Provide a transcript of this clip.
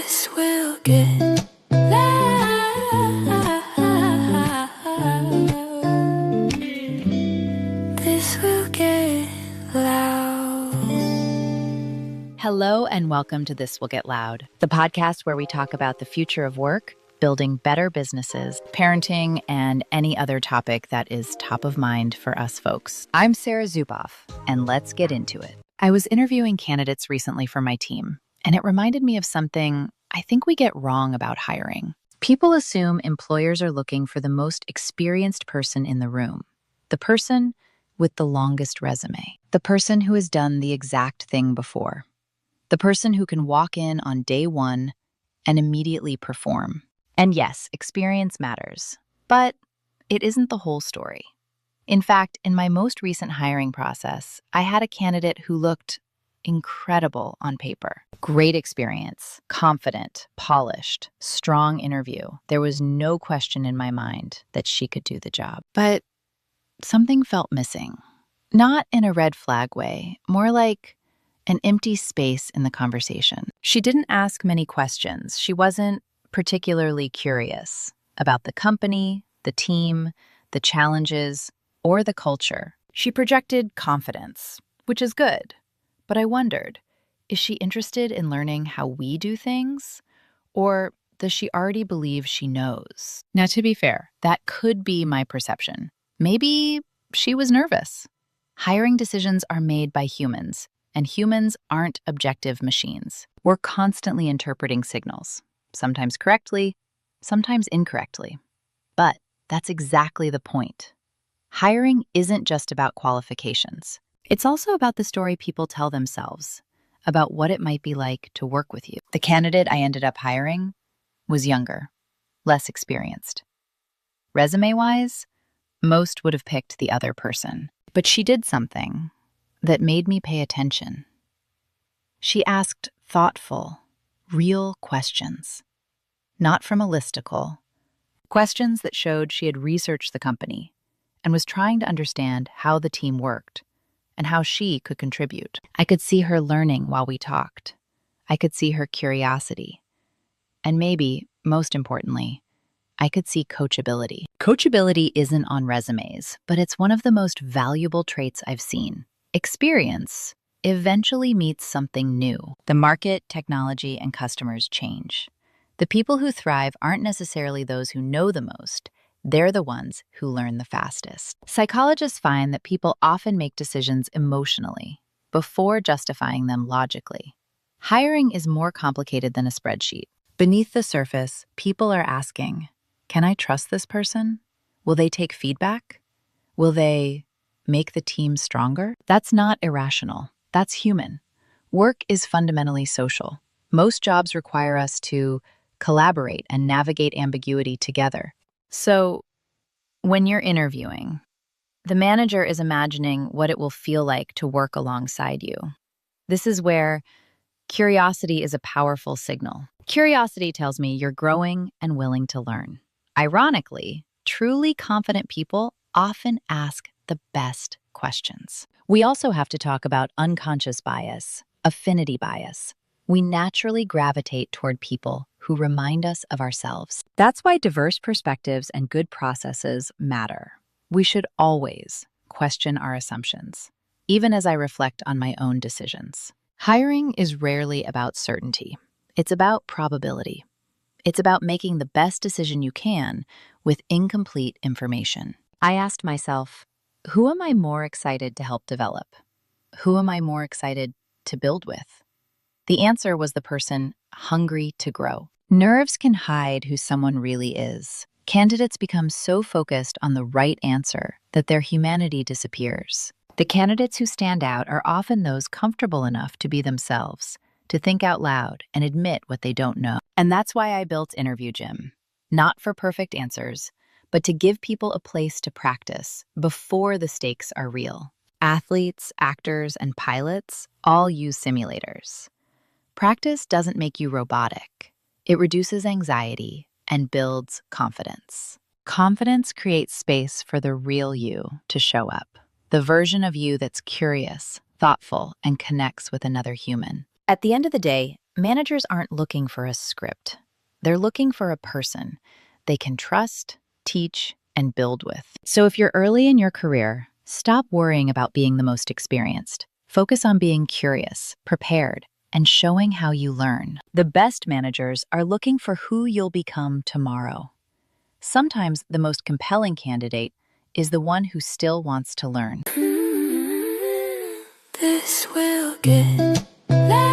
This will get loud. This will get loud. Hello and welcome to This Will Get Loud, the podcast where we talk about the future of work, building better businesses, parenting, and any other topic that is top of mind for us folks. I'm Sarah Zuboff, and let's get into it. I was interviewing candidates recently for my team, and it reminded me of something I think we get wrong about hiring. People assume employers are looking for the most experienced person in the room, the person with the longest resume, the person who has done the exact thing before, the person who can walk in on day one and immediately perform. And yes, experience matters, but it isn't the whole story. In fact, in my most recent hiring process, I had a candidate who looked incredible on paper. Great experience, confident, polished, strong interview. There was no question in my mind that she could do the job. But something felt missing. Not in a red flag way, more like an empty space in the conversation. She didn't ask many questions. She wasn't particularly curious about the company, the team, the challenges, or the culture. She projected confidence, which is good. But I wondered, is she interested in learning how we do things? Or does she already believe she knows? Now, to be fair, that could be my perception. Maybe she was nervous. Hiring decisions are made by humans, and humans aren't objective machines. We're constantly interpreting signals, sometimes correctly, sometimes incorrectly. But that's exactly the point. Hiring isn't just about qualifications. It's also about the story people tell themselves about what it might be like to work with you. The candidate I ended up hiring was younger, less experienced. Resume-wise, most would have picked the other person. But she did something that made me pay attention. She asked thoughtful, real questions, not from a listicle, questions that showed she had researched the company and was trying to understand how the team worked and how she could contribute. I could see her learning while we talked. I could see her curiosity. And maybe, most importantly, I could see coachability. Coachability isn't on resumes, but it's one of the most valuable traits I've seen. Experience eventually meets something new. The market, technology, and customers change. The people who thrive aren't necessarily those who know the most. They're the ones who learn the fastest. Psychologists find that people often make decisions emotionally before justifying them logically. Hiring is more complicated than a spreadsheet. Beneath the surface, people are asking, can I trust this person? Will they take feedback? Will they make the team stronger? That's not irrational. That's human. Work is fundamentally social. Most jobs require us to collaborate and navigate ambiguity together. So, when you're interviewing, the manager is imagining what it will feel like to work alongside you. This is where curiosity is a powerful signal. Curiosity tells me you're growing and willing to learn. Ironically, truly confident people often ask the best questions. We also have to talk about unconscious bias, affinity bias. We naturally gravitate toward people who remind us of ourselves. That's why diverse perspectives and good processes matter. We should always question our assumptions, even as I reflect on my own decisions. Hiring is rarely about certainty. It's about probability. It's about making the best decision you can with incomplete information. I asked myself, who am I more excited to help develop? Who am I more excited to build with? The answer was the person hungry to grow. Nerves can hide who someone really is. Candidates become so focused on the right answer that their humanity disappears. The candidates who stand out are often those comfortable enough to be themselves, to think out loud and admit what they don't know. And that's why I built Interview Gym. Not for perfect answers, but to give people a place to practice before the stakes are real. Athletes, actors, and pilots all use simulators. Practice doesn't make you robotic. It reduces anxiety and builds confidence. Confidence creates space for the real you to show up, the version of you that's curious, thoughtful, and connects with another human. At the end of the day, Managers aren't looking for a script. They're looking for a person they can trust, teach, and build with. So if you're early in your career, stop worrying about being the most experienced. Focus on being curious, prepared, and showing how you learn. The best managers are looking for who you'll become tomorrow. Sometimes the most compelling candidate is the one who still wants to learn. This will get loud.